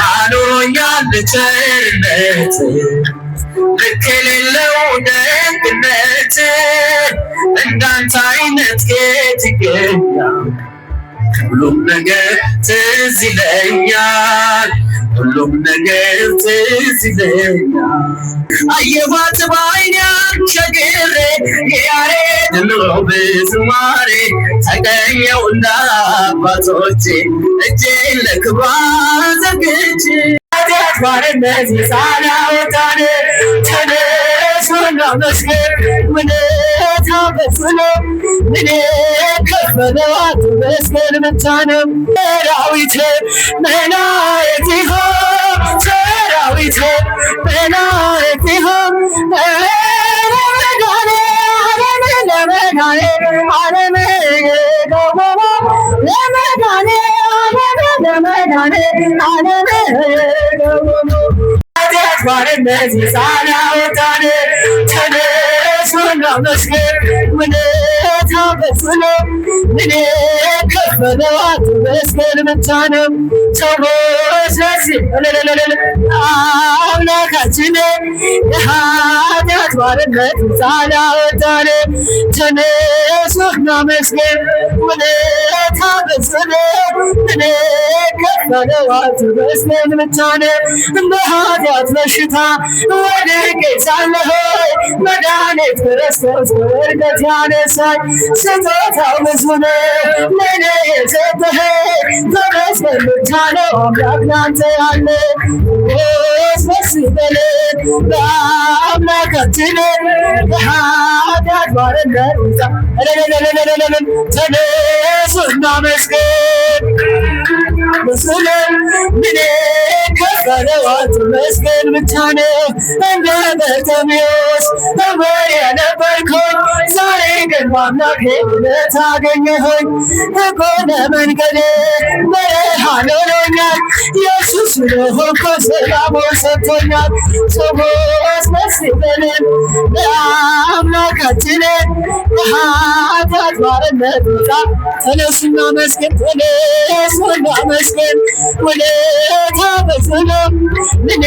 አኑሮኛል ቸርነት ልክ የሌለው ደግነት እንዳንተ አይነት ከየት ይገኛል? ሁሉም ነገር ትዝ ይለኛል፣ ሁሉም ነገር ትዝ ይለኛል። አየኋት በዓይኔ አሻግሬ የያሬድ ኑሮ ዝማሬ ተገኘው እንደ አባቶቼ እጄን ለክብሯ ዘርግቼ ኃጢአት ባርነት ነፃ ላወጣን ተነሱ እናመስግን ውለታው በዝቶ ምን ከፈለው አትመስገን ብቻ ነው። ሰራዊት መላእክት ይሁን ሰራዊት መላእክት ይሁን ባርነት ነፃ ላወጣን ተነሱ እናመስግን ውለታው በዝቶ ምን ከፈለው አትመስገን ብቻ ነው። ሰዎች ለዚህ አምላካችን የኃጢአት ባርነት ነፃ ላወጣን ተነሱ እናመስግን ውለታው በዝቶ ምን ከፈለው አትመስገን ብቻ ነው። በኃጢአት በሽታ ወድቄ ሳለሁ መድኃኒት ክርስቶስ በውርደት ያነሳኝ ስጦታው ብዙ ነው ለእኔ የሰጠኸኝ ተመስገን ብቻ ነው። አምላክ ላንተ ያለ ደስ ይበለን በአምላካችን የኃጢአት ባርነት ተነሱ እናመስግን ምስለን ምን ከፈለው አትመስገን ብቻ ነው። እንደ በርጤሜዎስ ዕውር የነበርኩኝ ዛሬ ግን በአምላኬ ምሕረት አገኘሁኝ። በጎነ መንገዴ ብርሃን ሆኖኛል ኢየሱስ ስለሆንኩ ሰላሙን ሰጥቶኛል። ሰዎች ደስ ይበለን በአምላካችን የኃጢአት ባርነት ነፃ ተነሱ እናመስግን ተነሱ እናመስግን ውለታው በዝቶ ምን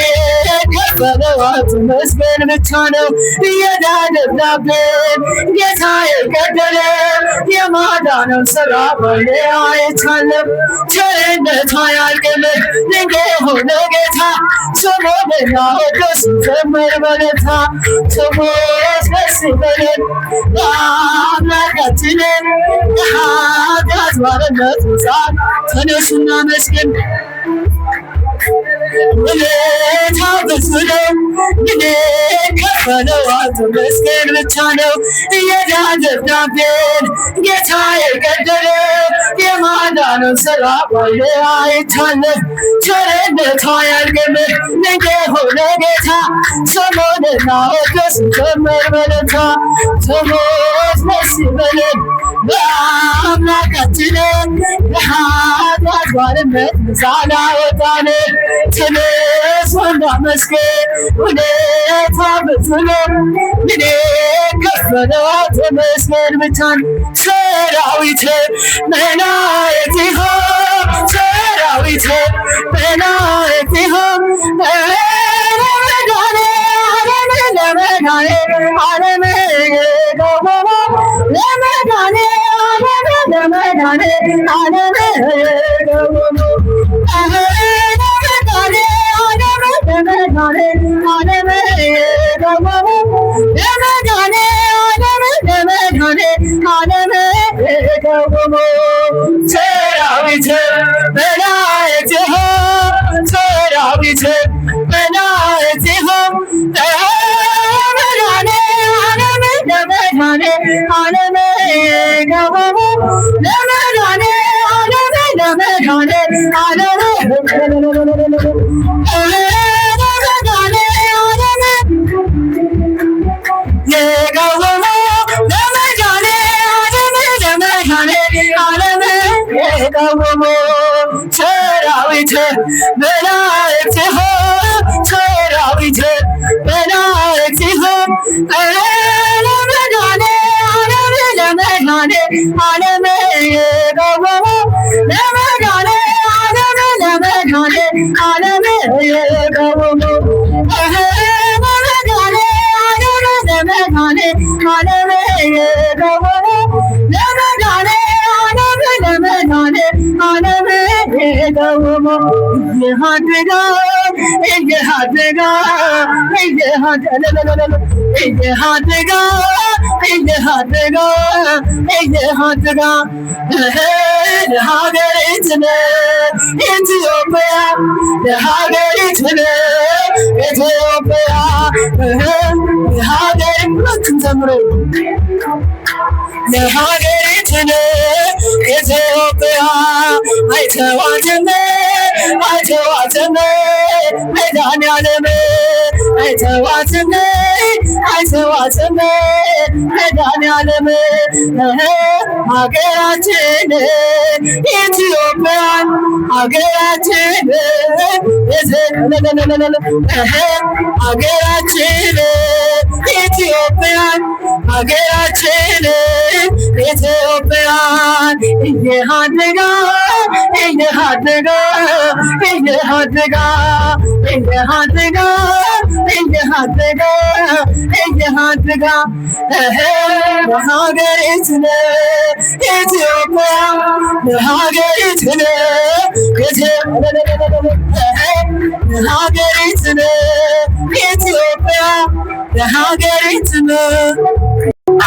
ከፈለው አትመስገን ብቻ ነው። የዕዳ ደብዳቤን ጌታ የቀደደ የማዳኑን ሥራ በዓይኔ አይቻለሁ። ቸርነቱ አያልቅም ድንቅ የሆነ ጌታ ስሙንና ወደሱን ዘምር በእልልታ። ሰዎች ደስ ይበለን በአምላካችን የኃጢአት ባርነት ነፃ ተነሱ እናመስግን ውለታው በዝቶ ምን ከፈለው አትመስገን ብቻ ነው። የዕዳ ደብዳቤን ጌታ የቀደደ የማዳኑን ሥራ በዓይኔ አይቻለሁ። ቸርነቱ አያልቅም ድንቅ የሆነ ጌታ ስሙንና ወደሱን ዘምር በእልልታ። ሰዎች ደስ ይበለን በአምላካችን የኃጢአት ባርነት ነፃ ላወጣን ተነሱ እናመስግን ውለታው በዝቶ ምን ከፈለው አትመስገን ብቻ ነው። ሰራዊት መላእክት ይሁን ሰራዊት መላእክት ይሁን ሰራዊት መላእክት ይሁን ሰራዊት መላእክት ይሁን ሰራዊት መላእክት ይሁን ሰራዊት መላእክት ይሁን ዓለም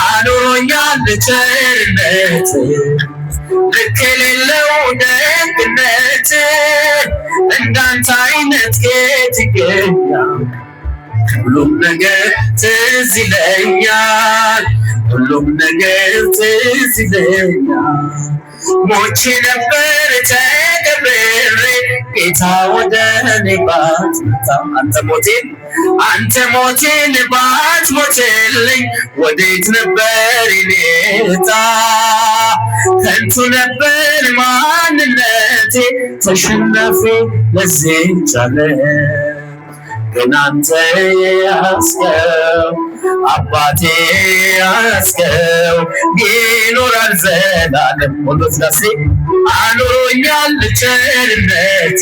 አኖሮኛል ቸርነት ልክ የሌለው ደግነት እንዳንተ አይነት ከየት ይገኛል? ሁሉም ነገር ትዝ ይለኛል፣ ሁሉም ነገር ትዝ ይለኛል። ሞቼ ነበር ተቀብሬ ጌታ ወደ እኔ ባትመጣ አንተ ሞቴን ባትሞትልኝ ወዴት ነበር የኔ ዕጣ? ከንቱ ነበር ማንነቴ ተሸናፊ ለዚህች ዓለም ግን አንተ ያስከው አባቴ ያስከው ይኖራል ዘላለም። ወንዶች ዳሴ አኖሮኛል ቸርነት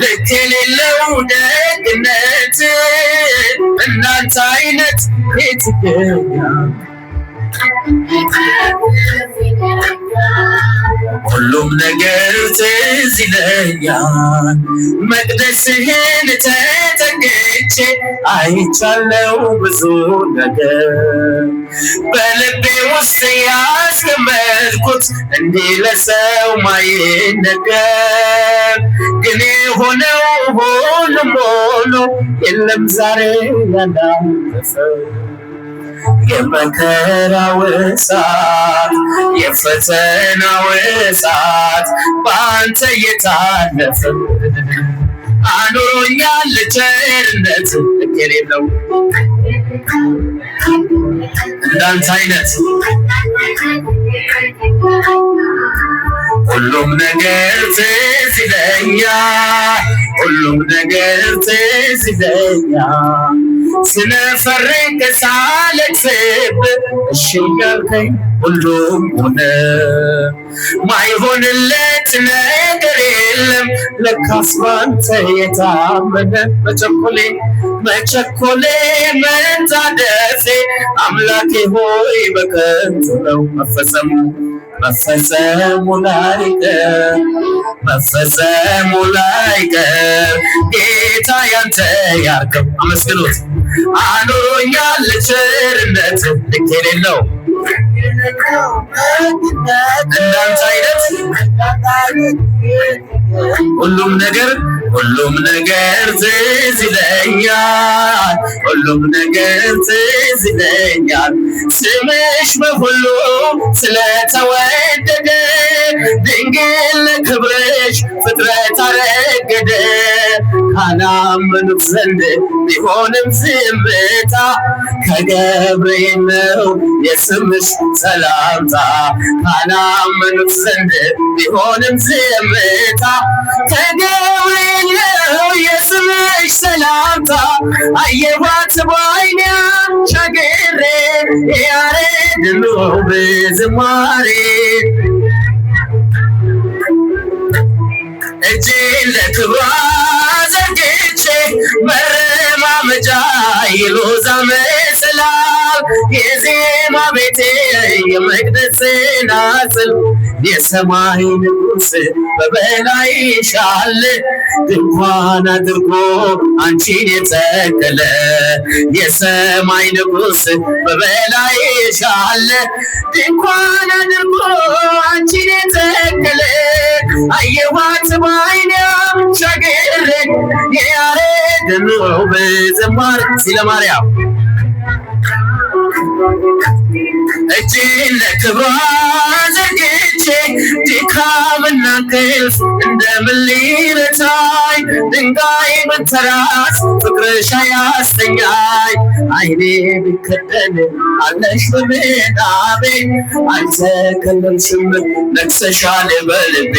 ልክ የሌለው ደግነት እናንተ አይነት የት ይገኛል? ሁሉም ነገር ትዝ ይለኛል። መቅደስህን ተጠግቼ አይቻለው ብዙ ነገር በልቤ ውስጥ ያስቀመጥኩት እንዲህ ለሰው ማይነገር ግን የሆነው ሁሉም ሆኖ የለም ዛሬ ያላለፈ የመከራው እሳት የፈተናው እሳት በአንተ የታለፈ አኖሮኛል ቸርነት ልክ የሌለው እንዳንተ አይነት ሁሉም ነገር ትዝ ይለኛል፣ ሁሉም ነገር ትዝ ይለኛል። ስነፈርቅ ሳለቅስብህ እሺ ያልከኝ ሁሉም ሆነ። ማይሆንለት ነገር የለም ለካስ ባንተ የታመነ መቸኮሌ መታደሴ አምላኬ ሆይ በከንቱ ነው መፈጸሙ ላይቀር ጌታ ያንተ ያርገው። አመስግኑት። አኖሮኛል ቸርነት ልክ የሌለው እንዳንተ አይነት ሁሉም ነገር ትዝ ይለኛል፣ ሁሉም ነገር ትዝ ይለኛል። ስምሽ በሁሉ ስለተወደደ ድንግል ለክብርሽ ፍጥረት አረገደ። ካላመኑት ዘንድ ቢሆንም ዝምታ ከገብርኤል ነው የስምሽ ሰላምታ። ካላመኑት ዘንድ ቢሆንም ዝምታ ከገብርኤል ነው የስምሽ ሰላምታ። አየኋት በዓይኔ አሻግሬ ያሬድን በዝማሬ እጄን ለክብሯ መቀመጫ የሎዛ መሰላል የዜማ ቤቴ የመቅደስ ናጽል የሰማይ ንጉሥ በበላይሽ አለ ድንኳን አድርጎ አንቺን የተከለ የሰማይ ንጉሥ በበላይሽ አለ ድንኳን አድርጎ አንቺን የተከለ አየኋት በዓይኔ ሻገሬ የያሬድን ውብ ዝማሬ ሲለ ማርያም እጄን ለክብሯ ዘርግቼ ድካምና እንቅልፍ እንደምን ሊረታኝ ድንጋይ ብንተራስ ፍቅርሽ አያስተኛኝ ዓይኔ ቢከደን አለሽ በምናቤ አልተከለልሽም ነግሰሻል በልቤ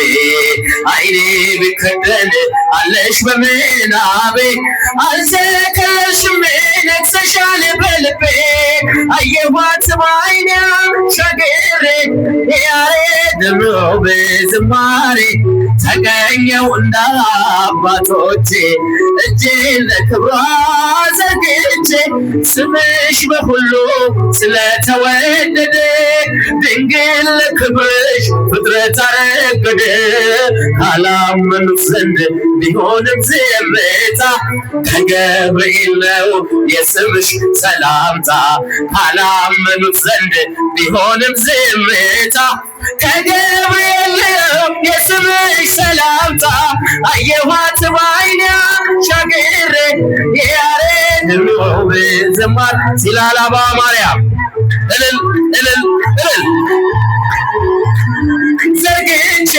ዓይኔ ቢከደን አለሽ በምናቤ አልተከለልሽም ነግሰሻል በልቤ አየኋት በዓይኔ ሻገሬ የያሬድን ውብ ዝማሬ ተገኘው እንደ አባቶቼ እጄን ለክብሯ ዘርግቼ ስምሽ በሁሉ ስለተወደደ ድንግል ለክብርሽ ፍጥረት አረገደ ካላመኑት ዘንድ ቢሆንም ዝምታ ከገብርኤል ነው የስምሽ ሰላምታ ካላመኑት ዘንድ ቢሆንም ዝምታ ከገብርኤል ነው የስምሽ ሰላምታ አየኋት በዓይኔ ሻገሬ የያሬድን ውብ ዝማሬ ሲላል አባ ማርያም እልል እልል እልል ዘርግቼ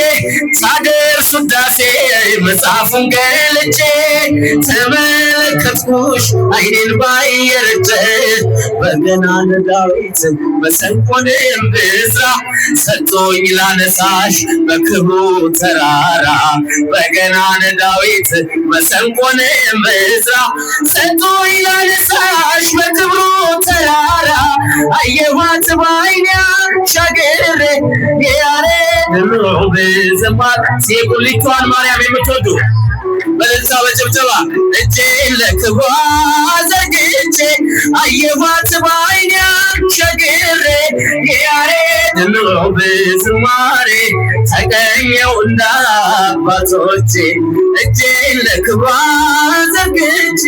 ሳደርስ ውዳሴ መጽሐፉን ገልጬ ተመለከትኩሽ ዓይኔን ባየርጭ በገናን ዳዊት መሰንቆንም ብስራ ሰጥቶኝ ላነሳሽ በክብሩ ተራራ በገናን ዳዊት መሰንቆንም ብስራ ሰጥቶኝ ላነሳሽ በክብሩ ተራራ አየኋት በዓይኔ ሻገሬ የያሬድን ውብ ዝማሬ የቁሊቷን ማርያም የምትወዱ በእልልታ በጭብጨባ እጄን ለክብሯ ዘርግቼ አየኋት በዓይኔ ሻገሬ የያሬድን ውብ ዝማሬ ተገኘው እንደ አባቶቼ እጄን ለክብሯ ዘርግቼ